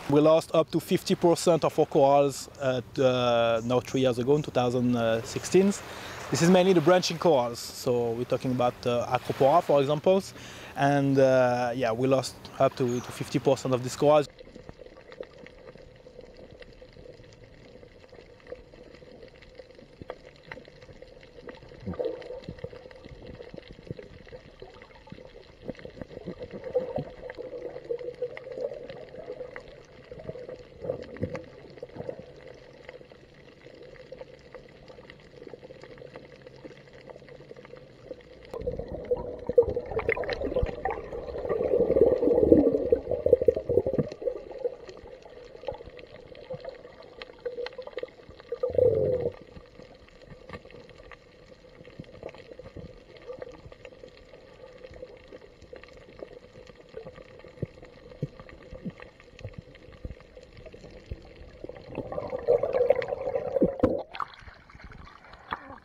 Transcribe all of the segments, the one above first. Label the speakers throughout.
Speaker 1: We lost up to 50% of our corals now 3 years ago in 2016. This is mainly the branching corals, so we're talking about Acropora, for example, and yeah, we lost up to 50% of these corals.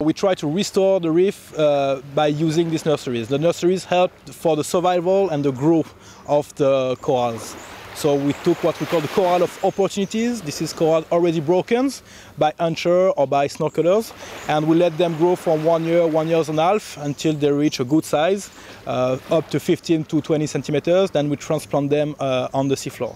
Speaker 1: We try to restore the reef by using these nurseries. The nurseries help for the survival and the growth of the corals. So we took what we call the coral of opportunities. This is coral already broken by anchor or by snorkelers, and we let them grow from 1 year, 1 year and a half until they reach a good size, up to 15 to 20 centimeters. Then we transplant them on the seafloor.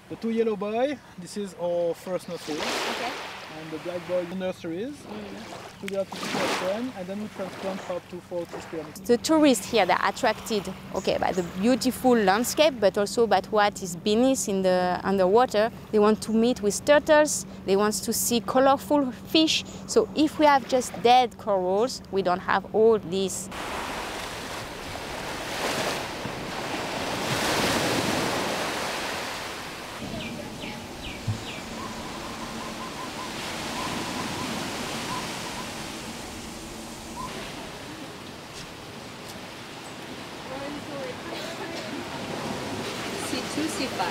Speaker 1: The two yellow boy, this is our first nursery. Okay. And the black boy, the nurseries. To the artificial, and then we transplant up to 40 square meters.
Speaker 2: The tourists here, they're attracted, okay, by the beautiful landscape, but also by what is beneath in the underwater. They want to meet with turtles. They want to see colorful fish. So if we have just dead corals, we don't have all these.
Speaker 3: C2, C5.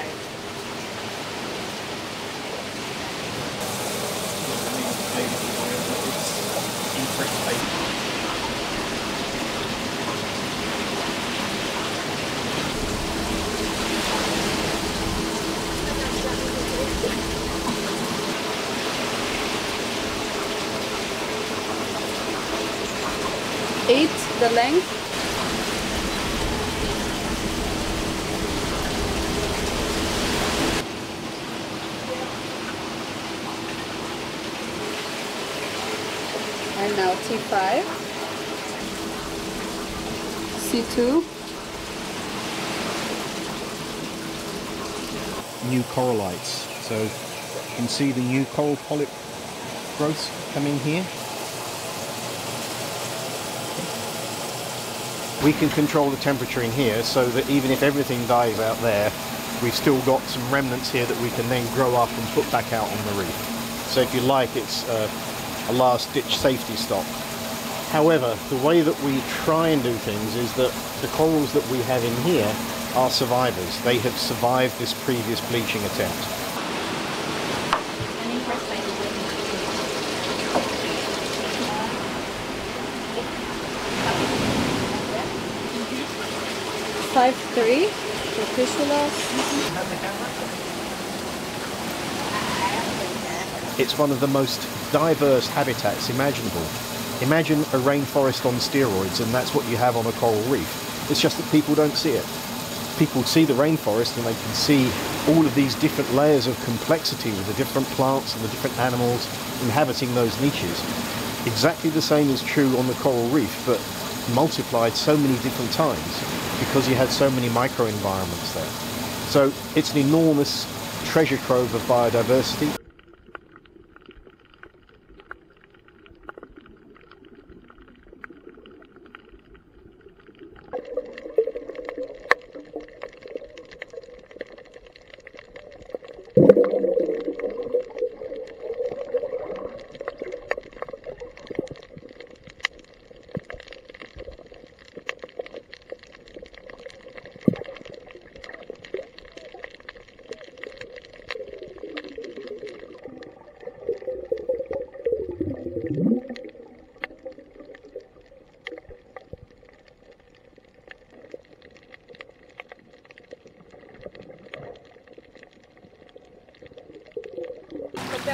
Speaker 3: Eight, the length. And now T5, C2.
Speaker 4: New corallites. So you can see the new coral polyp growth coming here. We can control the temperature in here so that even if everything dies out there, we've still got some remnants here that we can then grow up and put back out on the reef. So if you like, it's a last-ditch safety stock. However, the way that we try and do things is that the corals that we have in here are survivors. They have survived this previous bleaching attempt.
Speaker 3: Five-three,
Speaker 4: It's one of the most diverse habitats imaginable. Imagine a rainforest on steroids, and that's what you have on a coral reef. It's just that people don't see it. People see the rainforest and they can see all of these different layers of complexity with the different plants and the different animals inhabiting those niches. Exactly the same is true on the coral reef, but multiplied so many different times because you had so many microenvironments there. So it's an enormous treasure trove of biodiversity.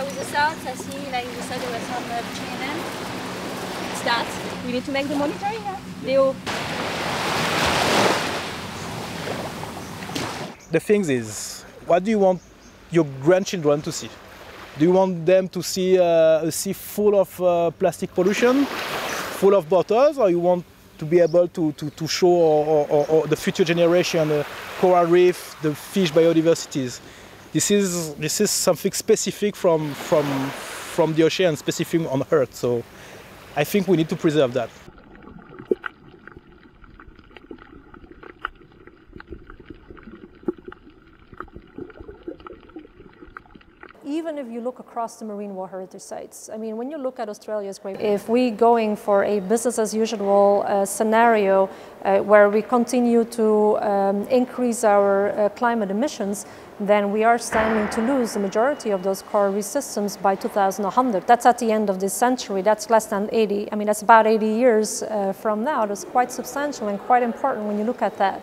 Speaker 5: with the salts, I see like you said there was some bleaching in them. It's that. We need to make the monitoring, Leo.
Speaker 1: The thing is, what do you want your grandchildren to see? Do you want them to see a sea full of plastic pollution, full of bottles, or you want to be able to show or the future generation the coral reef, the fish biodiversities? This is something specific from the ocean, specific on Earth. So I think we need to preserve that.
Speaker 6: Even if you look across the marine world heritage sites, I mean, when you look at Australia's Great, if we going for a business as usual scenario where we continue to increase our climate emissions, then we are standing to lose the majority of those coral reef systems by 2100. That's at the end of this century. That's less than 80. I mean, that's about 80 years from now. That's quite substantial and quite important when you look at that.